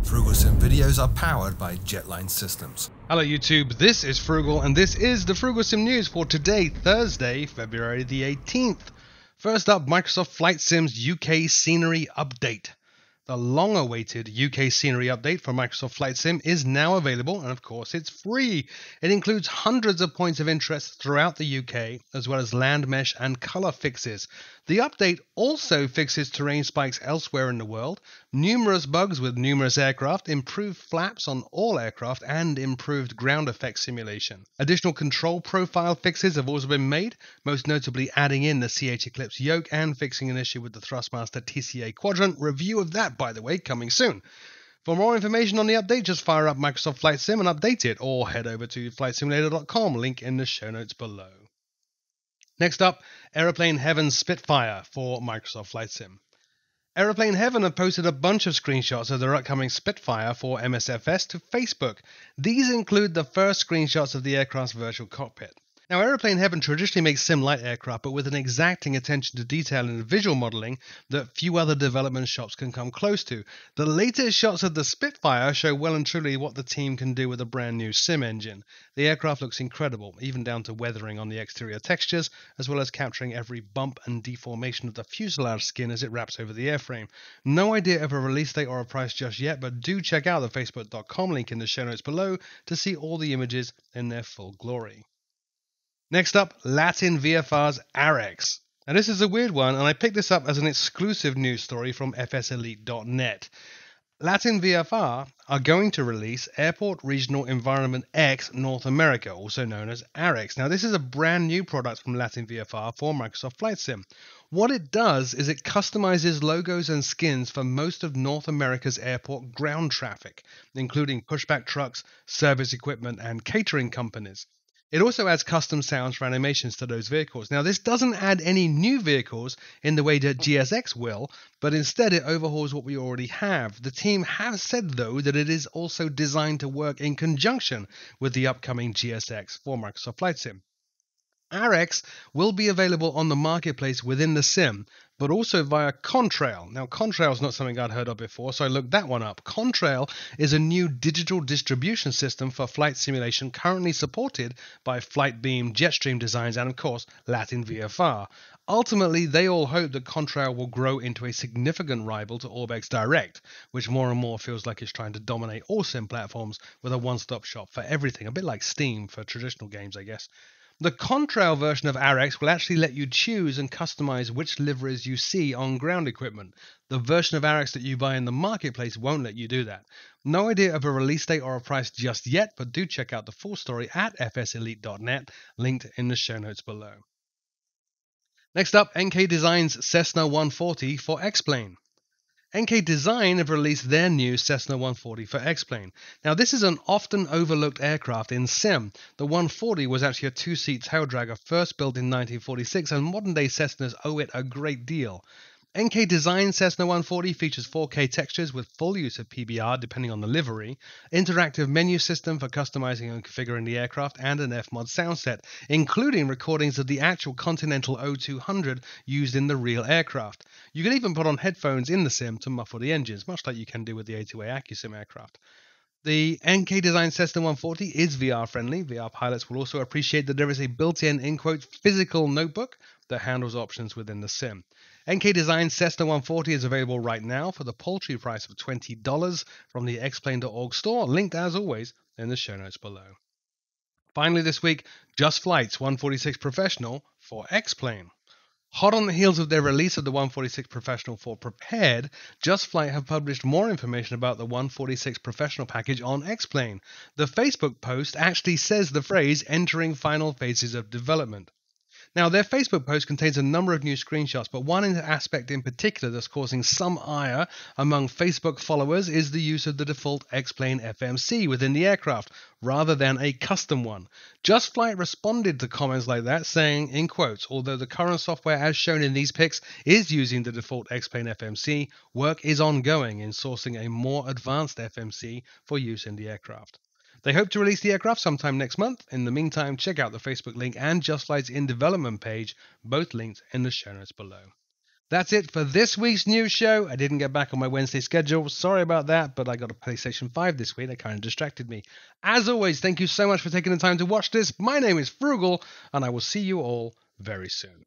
Frooglesim videos are powered by Jetline Systems. Hello YouTube, this is Frugal and this is the Frooglesim news for today, Thursday, February the 18th. First up, Microsoft Flight Sim's UK Scenery Update. The long-awaited UK Scenery Update for Microsoft Flight Sim is now available, and of course it's free. It includes hundreds of points of interest throughout the UK, as well as land mesh and color fixes. The update also fixes terrain spikes elsewhere in the world, numerous bugs with numerous aircraft, improved flaps on all aircraft, and improved ground effect simulation. Additional control profile fixes have also been made, most notably adding in the CH Eclipse yoke and fixing an issue with the Thrustmaster TCA quadrant. Review of that, by the way, coming soon. For more information on the update, just fire up Microsoft Flight Sim and update it, or head over to flightsimulator.com, link in the show notes below. Next up, Aeroplane Heaven's Spitfire for Microsoft Flight Sim. Aeroplane Heaven have posted a bunch of screenshots of their upcoming Spitfire for MSFS to Facebook. These include the first screenshots of the aircraft's virtual cockpit. Now, Aeroplane Heaven traditionally makes sim-light aircraft, but with an exacting attention to detail and visual modeling that few other development shops can come close to. The latest shots of the Spitfire show well and truly what the team can do with a brand new sim engine. The aircraft looks incredible, even down to weathering on the exterior textures, as well as capturing every bump and deformation of the fuselage skin as it wraps over the airframe. No idea of a release date or a price just yet, but do check out the facebook.com link in the show notes below to see all the images in their full glory. Next up, Latin VFR's Arex. Now this is a weird one, and I picked this up as an exclusive news story from fselite.net. Latin VFR are going to release Airport Regional Environment X North America, also known as Arex. Now this is a brand new product from Latin VFR for Microsoft Flight Sim. What it does is it customizes logos and skins for most of North America's airport ground traffic, including pushback trucks, service equipment, and catering companies. It also adds custom sounds for animations to those vehicles. Now, this doesn't add any new vehicles in the way that GSX will, but instead it overhauls what we already have. The team has said, though, that it is also designed to work in conjunction with the upcoming GSX for Microsoft Flight Sim. Arex will be available on the marketplace within the sim, but also via Contrail. Now, Contrail is not something I'd heard of before, so I looked that one up. Contrail is a new digital distribution system for flight simulation currently supported by Flightbeam, Jetstream Designs, and of course, Latin VFR. Ultimately, they all hope that Contrail will grow into a significant rival to Orbex Direct, which more and more feels like it's trying to dominate all sim platforms with a one-stop shop for everything, a bit like Steam for traditional games, I guess. The Contrail version of Arex will actually let you choose and customize which liveries you see on ground equipment. The version of Arex that you buy in the marketplace won't let you do that. No idea of a release date or a price just yet, but do check out the full story at fselite.net, linked in the show notes below. Next up, NKDesign's Cessna 140 for XPlane. NKDesign have released their new Cessna 140 for XPlane. Now, this is an often overlooked aircraft in sim. The 140 was actually a two-seat taildragger first built in 1946, and modern-day Cessnas owe it a great deal. NKDesign Cessna 140 features 4K textures with full use of PBR depending on the livery, interactive menu system for customizing and configuring the aircraft, and an FMOD sound set, including recordings of the actual Continental O200 used in the real aircraft. You can even put on headphones in the sim to muffle the engines, much like you can do with the A2A AccuSim aircraft. The NKDesign Cessna 140 is VR friendly. VR pilots will also appreciate that there is a built-in, in quotes, physical notebook that handles options within the sim. NKDesign Cessna 140 is available right now for the paltry price of $20 from the XPlane.org store, linked as always in the show notes below. Finally this week, JustFlight's 146 Professional for XPlane. Hot on the heels of their release of the 146 Professional for Prepared, JustFlight have published more information about the 146 Professional package on XPlane. The Facebook post actually says the phrase entering final phases of development. Now, their Facebook post contains a number of new screenshots, but one aspect in particular that's causing some ire among Facebook followers is the use of the default XPlane FMC within the aircraft, rather than a custom one. JustFlight responded to comments like that, saying, in quotes, although the current software as shown in these pics is using the default XPlane FMC, work is ongoing in sourcing a more advanced FMC for use in the aircraft. They hope to release the aircraft sometime next month. In the meantime, check out the Facebook link and JustFlight's in development page, both linked in the show notes below. That's it for this week's news show. I didn't get back on my Wednesday schedule. Sorry about that, but I got a PlayStation 5 this week. That kind of distracted me. As always, thank you so much for taking the time to watch this. My name is Frugal, and I will see you all very soon.